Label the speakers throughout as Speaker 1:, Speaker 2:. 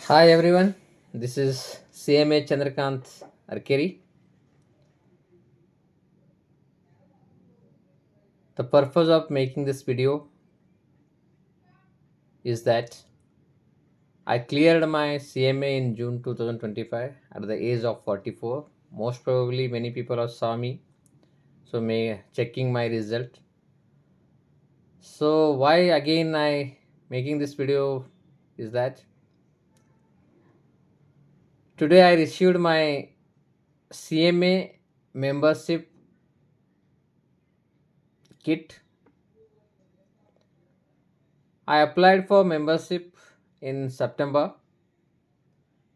Speaker 1: Hi everyone, this is CMA Chandrakant Arkeri. The purpose of making this video is that I cleared my CMA in June 2025 at the age of 44. Most probably many people have saw me, so may checking my result. So why again I making this video is that today I received my CMA membership kit. I applied for membership in September.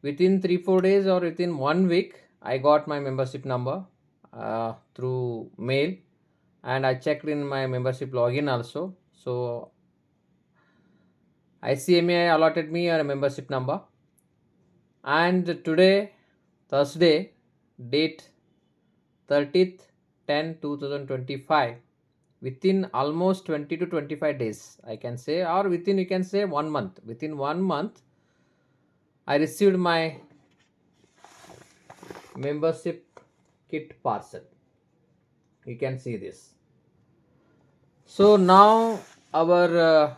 Speaker 1: Within 3 4 days or within 1 week, I got my membership number through mail, and I checked in my membership login also. So ICMA allotted me a membership number, and today, Thursday, date 30th 10 2025, within almost 20 to 25 days, I can say, or within, you can say, 1 month. Within 1 month, I received my membership kit parcel. You can see this. So now our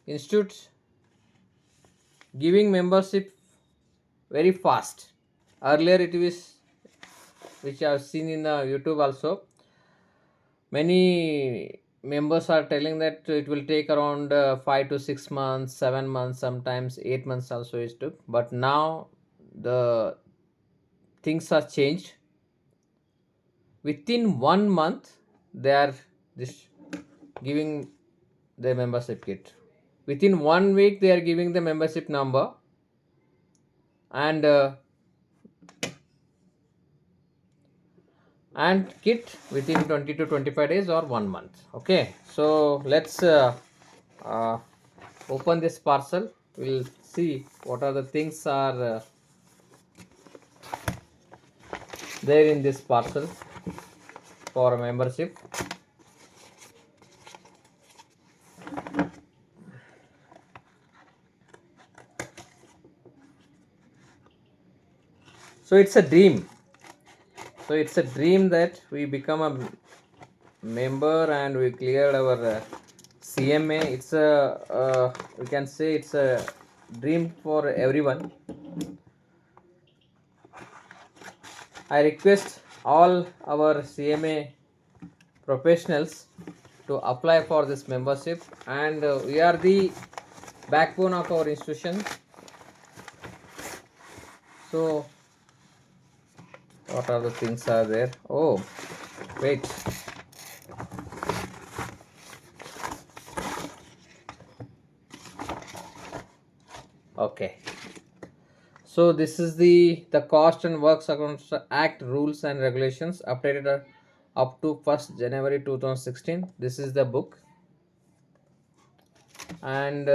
Speaker 1: institute giving membership very fast. Earlier it was, which I have seen in the YouTube also, many members are telling that it will take around 5 to 6 months, 7 months, sometimes 8 months also is took. But now the things are changed. Within 1 month, they are this giving the membership kit. Within 1 week, they are giving the membership number, and kit within 20 to 25 days or 1 month. Okay, so let's uh, open this parcel. We'll see what are the things are there in this parcel for membership. So it's a dream. So it's a dream that we become a member and we cleared our CMA. It's a we can say it's a dream for everyone. I request all our CMA professionals to apply for this membership, and we are the backbone of our institution. So what are the things are there? Oh, wait. Okay. So this is the Cost and Works Accounts Act rules and regulations updated up to 1st January 2016. This is the book, and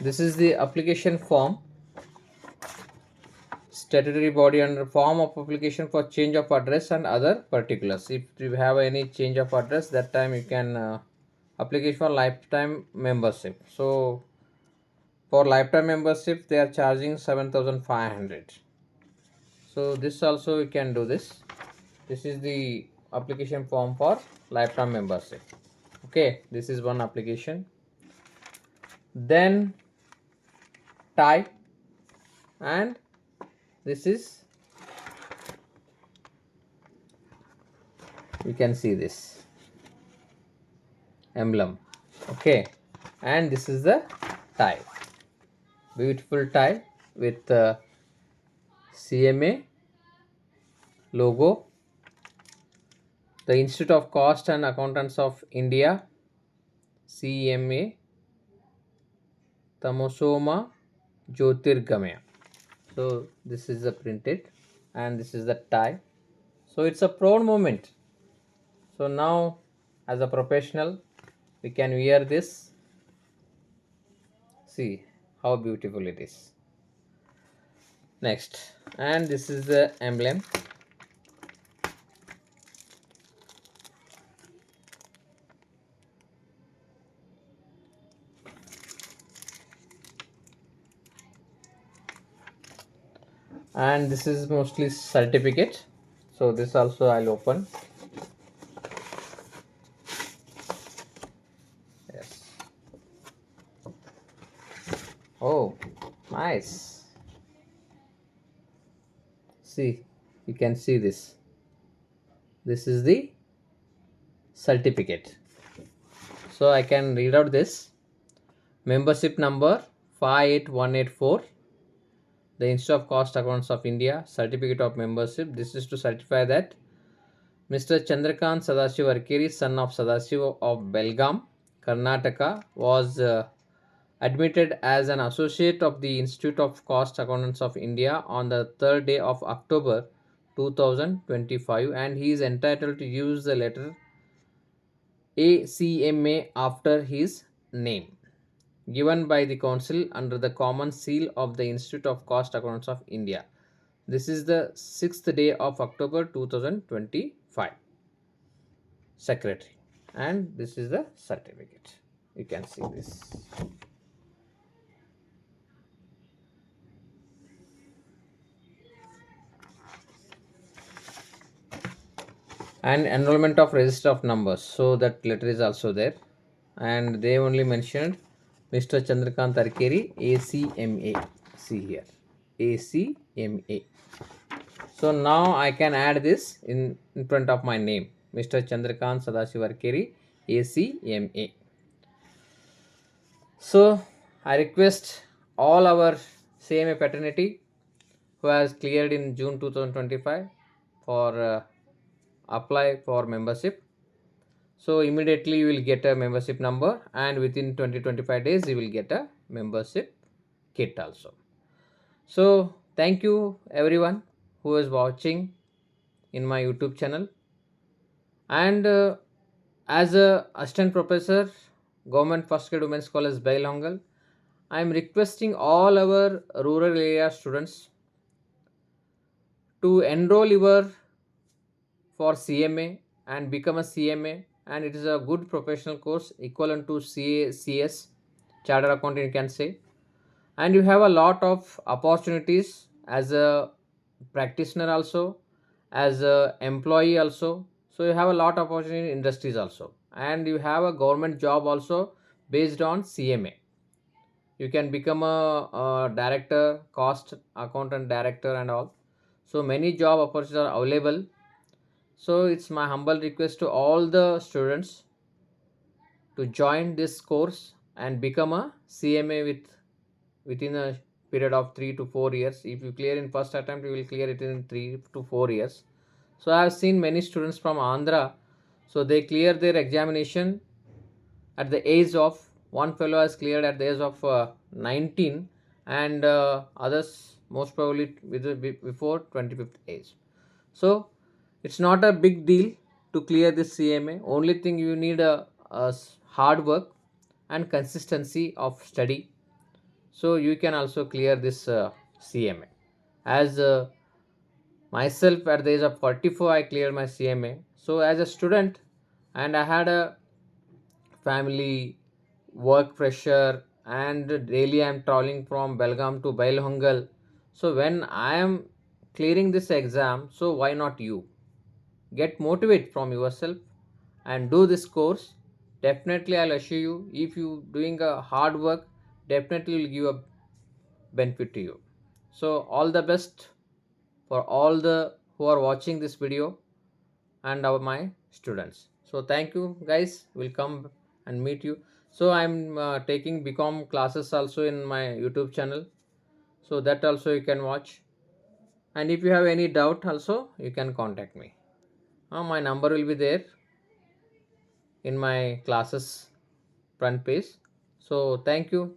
Speaker 1: this is the application form. Statutory body under form of application for change of address and other particulars. If you have any change of address, that time you can application for lifetime membership. So for lifetime membership they are charging 7,500. So this also you can do this. This is the application form for lifetime membership. Okay, this is one application. Then tie, and this is, you can see this emblem. Okay, and this is the tie, beautiful tie with the CMA logo, the Institute of Cost and Accountants of India, CMA, Tamosoma Jyotirgamaya. So this is the printed, and this is the tie. So it's a proud moment. So now as a professional we can wear this. See how beautiful it is. Next, and this is the emblem. and this is mostly certificate. So this also I'll open. Yes. Oh, nice. See, you can see this. This is the certificate. So I can read out this. Membership number 58184. The Institute of Cost Accounts of India Certificate of Membership. This is to certify that Mr. Chandrakant Sadashiv Arkeri, son of Sadashiv of Belgaum, Karnataka, was admitted as an associate of the Institute of Cost Accountants of India on the 3rd day of October 2025, and he is entitled to use the letter ACMA after his name, given by the Council under the common seal of the Institute of Cost Accountants of India. This is the 6th day of October 2025. Secretary, and this is the certificate. You can see this. And enrollment of register of numbers, so that letter is also there, and they only mentioned Mr. Chandrakant Arkeri ACMA. See here, ACMA. So now I can add this in front of my name, Mr. Chandrakant Sadashiv Arkeri ACMA. So I request all our CMA fraternity who has cleared in June 2025 for apply for membership. So immediately you will get a membership number, and within 20-25 days you will get a membership kit also. So thank you everyone who is watching in my YouTube channel. And as a assistant professor, Government First Grade Women's College, Bailongal, I am requesting all our rural area students to enroll your for CMA and become a CMA, and it is a good professional course equivalent to CA, CS, Chartered Accountant you can say, and you have a lot of opportunities as a practitioner also, as a employee also. So you have a lot of opportunity in industries also, and you have a government job also based on CMA. You can become a director, cost accountant director and all. So many job opportunities are available. So it's my humble request to all the students to join this course and become a CMA within a period of 3 to 4 years. If you clear in first attempt, you will clear it in 3 to 4 years. So I have seen many students from Andhra. So they clear their examination at the age of, one fellow has cleared at the age of 19, and others most probably before 25th age. So it's not a big deal to clear this CMA. Only thing you need a hard work and consistency of study. So you can also clear this CMA. As myself at the age of 44, I cleared my CMA. So as a student, and I had a family, work pressure, and daily I am traveling from Belgaum to Bailhongal. So when I am clearing this exam, so why not you? Get motivated from yourself and do this course. Definitely I'll assure you, if you doing a hard work, definitely will give a benefit to you. So all the best for all the who are watching this video and my students. So thank you guys, will come and meet you. So I'm taking BCom classes also in my YouTube channel, so that also you can watch. And if you have any doubt also, you can contact me. My number will be there in my classes front page. So thank you.